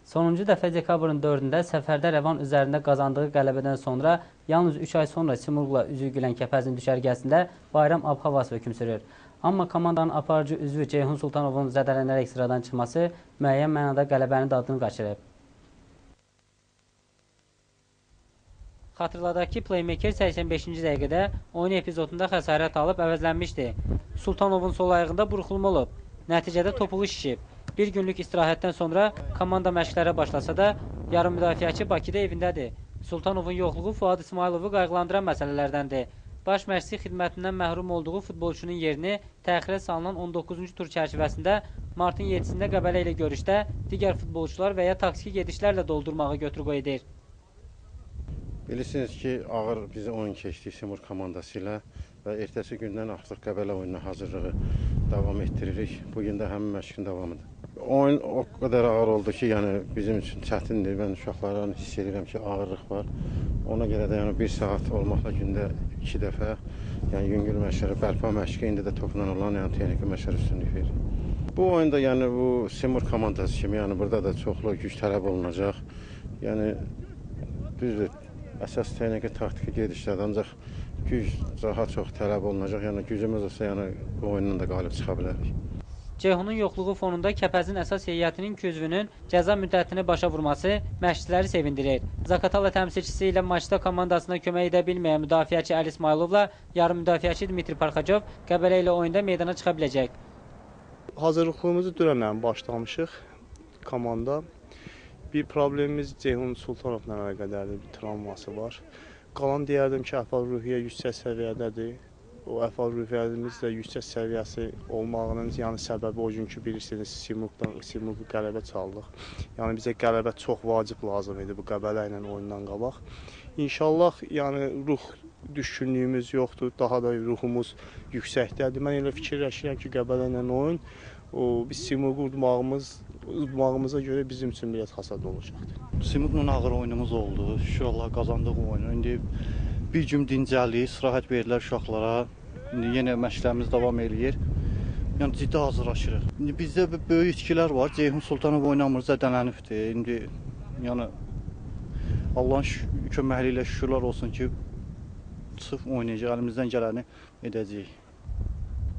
Sonuncu dəfə dekabrın 4-də səfərdə Rəvan üzərində qazandığı qələbədən sonra yalnız 3 ay sonra Simurqla üzüyülən Kəpəzin düşərgəsində Bayram Abxavas hökm sürür. Amma komandanın aparıcı üzvü Ceyhun Sultanovun zədələnərək sıradan çıxması müəyyən mənada qələbənin dadını qaçırıb. Xatırladaq ki, Playmaker 85-ci dəqiqədə oyun epizodunda xəsarət alıb əvəzlənmişdi. Sultanovun sol ayağında burxulma olub. Nəticədə topuğu şişib. Bir günlük istirahətdən sonra komanda məşqlərə başlasa da, yarım müdafiəçi Bakıda evindədir. Sultanovun yoxluğu Fuad İsmayılovu qayğılandıran məsələlərdəndir. Baş məşqçi xidmətindən məhrum olduğu futbolçunun yerini təxirə salınan 19-cu tur çərçivəsində martın 7-sində Qəbələ ilə görüşdə digər futbolçular və ya taksiki gedişlərlə doldurmağı götür-qoy edir. Bilirsiniz ki, ağır bizi oyun keçdik Simurq komandası ilə və ertəsi gündən artıq Qəbələ oyununa hazırlığı davam etdiririk. Bugün də həmin məşqin davamıdır. Oyun o qədər ağır oldu ki, yəni bizim üçün çətindir. Mən uşaqlardan hiss edirəm ki, ağırlıq var. Ona görə də yəni 1 saat olmaqla gündə 2 dəfə, yəni yüngül məşqləri, bərpa məşqi, indi də topla olan, yəni texniki məşqlər üstünlük verir. Bu oyunda yəni bu Simurq komandası kimi, yəni burada da çoxlu güc tələb olunacaq. Yəni düzdür. Əsas texniki, taktiki gedişlərdə ancaq güc daha çox tələb olunacaq. Yəni gücümüz olsa, yəni bu oyundan da qalib çıxa bilərik. Ceyhunun yoxluğu fonunda Kəpəzin əsas heyətinin 2 üzvünün cəza müddətini başa vurması məşqçiləri sevindirir. Zaqatala təmsilçisi ilə maçda komandasına kömək edə bilməyən müdafiəçi Əli İsmayılovla yarım müdafiəçi Dmitri Parxacov Qəbələ ilə oyunda meydana çıxa biləcək. Hazırlıqlarımızı dünən başlamışıq komanda. Bir problemimiz Ceyhun Sultanovla əlaqədardır, bir travması var. Qalan deyərdim ki, əhval-ruhiyyə yüksək səviyyədədir. O əhval-ruhiyyəmiz də yüksək səviyyəsi olmağının yəni səbəbi o gün ki, bilirsiniz, Simurqu qələbə çaldıq. Yəni bizə qələbə çox vacib lazım idi bu Qəbələ ilə oyundan qabaq. İnşallah yəni ruh düşkünlüyümüz yoxdur, daha da ruhumuz yüksəkdədir. Mən elə fikirləşirəm ki, Qəbələ ilə oyun biz Simurqu udmağımıza görə bizim üçün biraz hasad olacaqdır. Simurqla ağır oyunumuz oldu. Şükür Allah qazandıq oyunu. İndi bir gün dincəlik, istirahət verirlər uşaqlara. İndi yenə məşqlərimiz davam eləyir. Yəni ciddi hazırlaşırıq. İndi bizdə böyük itkilər var. Ceyhun Sultanov oynamır, zədələnibdir. İndi yəni Allahın köməkliyi ilə şükürlər olsun ki, çıxıb oynayacaq, əlimizdən gələni edəcəyik.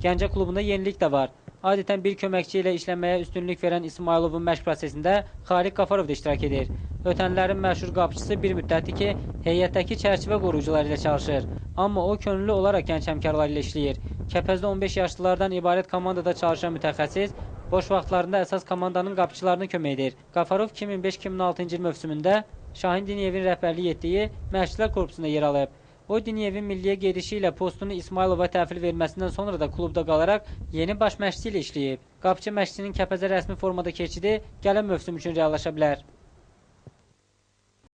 Gəncə klubunda yenilik də var. Adətən bir köməkçi ilə işləməyə üstünlük verən İsmayılovun məşq prosesində Xaliq Qafarov da iştirak edir. Ötənlərin məşhur qapıçısı bir müddətdir ki, heyətdəki çərçivə qoruyucuları ilə çalışır. Amma o könüllü olaraq gənc həmkarlar ilə işləyir. Kəpəzdə 15 yaşlılardan ibarət komandada çalışan mütəxəssis boş vaxtlarında əsas komandanın qapıçılarına kömək edir. Qafarov 2005-2006-cı il mövsümündə Şahin Diniyevin rəhbərlik etdiyi məşqçilər korpusunda yer alıb. O, Diniyevin milliyə gedişi ilə postunu İsmayılova təhvil verməsindən sonra da klubda qalaraq yeni baş məşqçi ilə işləyib. Qapıçı məşqçinin Kəpəzə rəsmi formada keçidi gələn mövsüm üçün reallaşa bilər.